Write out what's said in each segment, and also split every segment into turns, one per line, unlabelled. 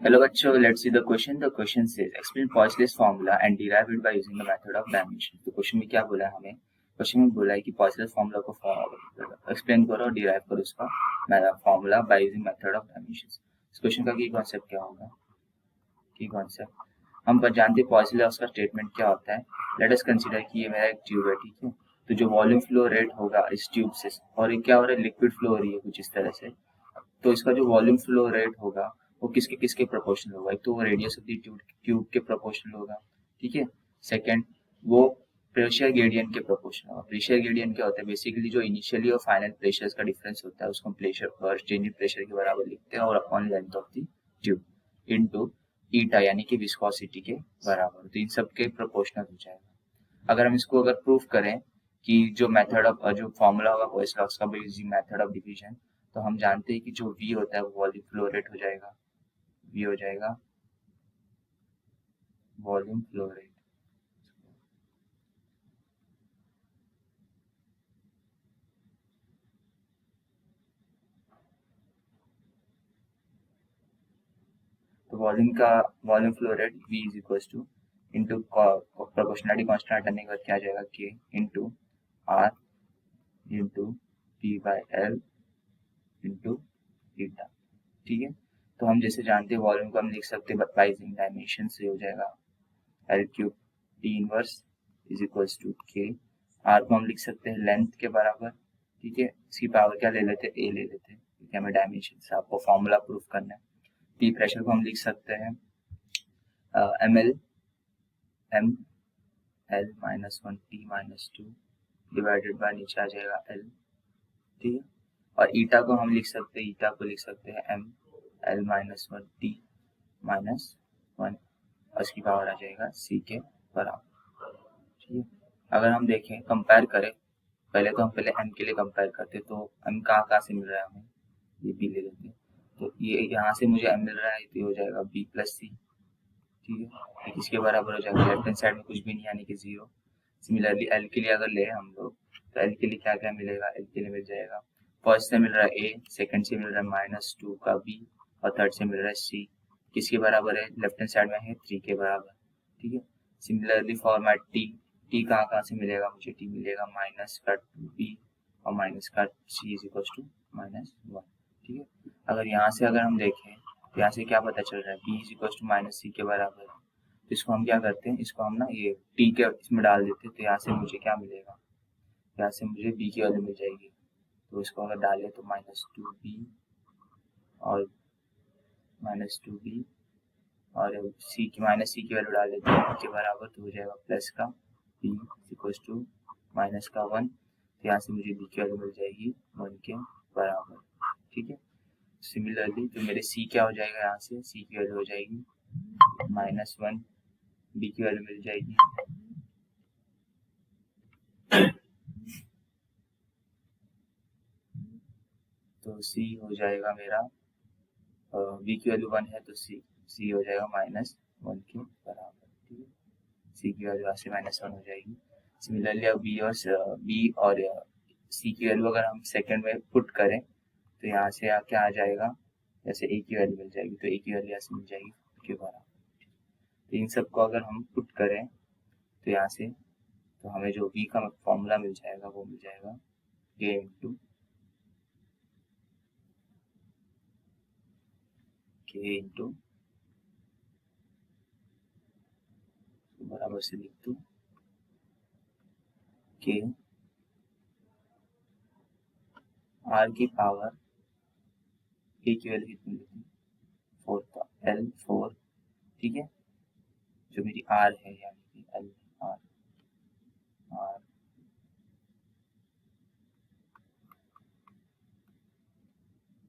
Hello बच्चों, let's see the question. The question says explain Poiseuille's formula and derive it by using the method of dimension. तो question में क्या बोला है हमें? क्वेश्चन में बोला है कि Poiseuille's formula को एक्सप्लेन करो और डिराइव करो उसका formula by using method of dimensions. इस क्वेश्चन का की कॉन्सेप्ट क्या होगा? की कॉन्सेप्ट हम जानते हैं Poiseuille का स्टेटमेंट क्या होता है. लेट अस कंसीडर कि ये मेरा एक ट्यूब है, ठीक है. तो जो वॉल्यूम फ्लो रेट होगा इस ट्यूब से, और ये क्या हो रहा है, लिक्विड फ्लो हो रही है कुछ इस तरह से. तो इसका जो वॉल्यूम फ्लो रेट होगा वो किसके किसके प्रोपोर्शनल होगा. एक तो वो रेडियस ऑफ द ट्यूब के प्रोपोर्शनल होगा, ठीक है. सेकंड, वो प्रेशर ग्रेडियंट के प्रोपोर्शनल होगा. प्रेशर ग्रेडियंट क्या होता है? बेसिकली जो इनिशियली और फाइनल प्रेशर्स का डिफरेंस होता है उसको हम प्रेशर और चेंज इन प्रेशर के बराबर लिखते हैं, और upon length of the tube into eta यानी कि विस्कोसिटी के बराबर. तो इन सब के प्रोपोर्शनल हो जाएगा. अगर हम इसको अगर प्रूफ करें कि जो मेथड ऑफ जो फॉर्मूला होगा पोइसलॉक्स का यूजिंग मेथड ऑफ डिवीजन, तो हम जानते हैं कि जो V होता है वो वॉल्यूम फ्लो रेट हो जाएगा. V हो जाएगा वॉल्यूम फ्लो रेट. तो volume flow rate V is equal two into proportionality constant हटाने के बाद क्या आ जाएगा, K into R into P by L into theta, ठीक है. तो हम जैसे जानते हैं वॉल्यूम को हम लिख सकते हैं बाय यूजिंग डायमेंशन से, हो जाएगा L cube T inverse is equals to K. R को हम लिख सकते हैं लेंथ के बराबर, ठीक है. इसकी पावर क्या ले लेते हैं, A ले लेते हैं, क्योंकि हमें डायमेंशन से आपको फॉर्मूला प्रूफ करना है. P प्रेशर को हम लिख सकते हैं ml m L minus 1 T minus 2 divided by नीचे आ जाएगा L, ठीक है. और ईटा को हम लिख सकते हैं, ईटा को लिख सकते हैं m L minus 1 T minus 1, और इसकी पावर आ जाएगा C के बराबर, ठीक है. अगर हम देखें कंपेयर करें, पहले तो हम पहले m के लिए कंपेयर करते, तो m कहाँ से मिल रहा है हमें, ये b ले लेते हैं. तो ये यहाँ से मुझे m मिल रहा है, तो ये हो जाएगा b प्लस सी, ठीक है. ये किसके बराबर हो जाएगा, लेफ्ट हैंड साइड में कुछ भी नहीं यानी कि 0. सिमिलरली l के लिए अगर ले हम लोग, तो l के लिए क्या क्या मिलेगा, l के लिए मिल जाएगा फर्स्ट से मिल रहा है a, सेकंड से मिल रहा है -2 का b, और थर्ड से मिल रहा है c. किसके बराबर है, लेफ्ट हैंड साइड में है 3 के बराबर, ठीक है. सिमिलरली फॉर्मेट t कहाँ से मिलेगा, मुझे t मिलेगा माइनस का 2b और माइनस का c इज इक्वल टू -1, ठीक है. अगर यहाँ से अगर हम देखें तो यहाँ से क्या पता चल रहा है, b is equal to minus C के बराबर है. तो इसको हम क्या करते हैं, इसको हम ना ये t के इसमें डाल देते हैं, तो यहाँ से मुझे क्या मिलेगा, यहाँ से मुझे b की वैल्यू मिल जाएगी. तो इसको अगर डाले तो -2b और -2b और सी की वैल्यू डाल देते हैं के बराबर, तो हो जाएगा प्लस का b इक्वल टू माइनस का 1. तो यहाँ से मुझे b की वैल्यू मिल जाएगी 1 के बराबर, ठीक है. सिमिलरली तो मेरे c क्या हो जाएगा, यहाँ से c की वैल्यू हो जाएगी -1, b की वैल्यू मिल जाएगी तो c हो जाएगा मेरा b की वैल्यू 1 है, तो c हो जाएगा -1 के बराबर, ठीक है. c की वैल्यू यहाँ से -1 हो जाएगी. सिमिलरली अब b और c की वैल्यू अगर हम सेकंड में पुट करें, तो यहाँ से क्या आ जाएगा, जैसे a की वैल्यू मिल जाएगी, तो a की वैल्यू यहाँ से मिल जाएगी के बराबर. तो इन सब को अगर हम पुट करें तो यहाँ से, तो हमें जो v का फॉर्मूला मिल जाएगा वो मिल जाएगा k इंटू बराबर से लिख दो k r की पावर a की वैल्यू कितनी लिखी, 4 का L 4, ठीक है. जो मेरी r है यानी कि L r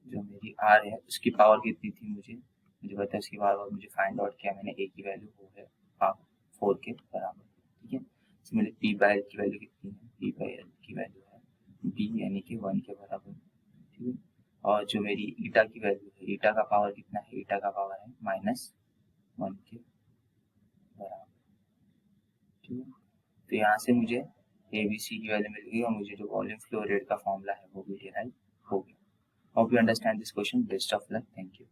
जो मेरी r है उसकी पावर कितनी थी, मुझे पता है उसकी पावर, मुझे फाइंड आउट किया मैंने, a की वैल्यू वो है 4 के बराबर, ठीक है. सिमिलरली p बाय l की वैल्यू कितनी है, p बाय l की वैल्यू है b यानी कि 1 के बराबर, ठीक है. और जो मेरी ईटा की वैल्यू है, ईटा का पावर कितना है, ईटा का पावर है -1 के बराबर, ठीक है. तो यहाँ से मुझे ABC की वैल्यू मिल गई, और मुझे जो वॉल्यूम फ्लो रेट का फॉर्मूला है वो भी डिराइव हो गया. Hope you understand this question. Best of luck. Thank you.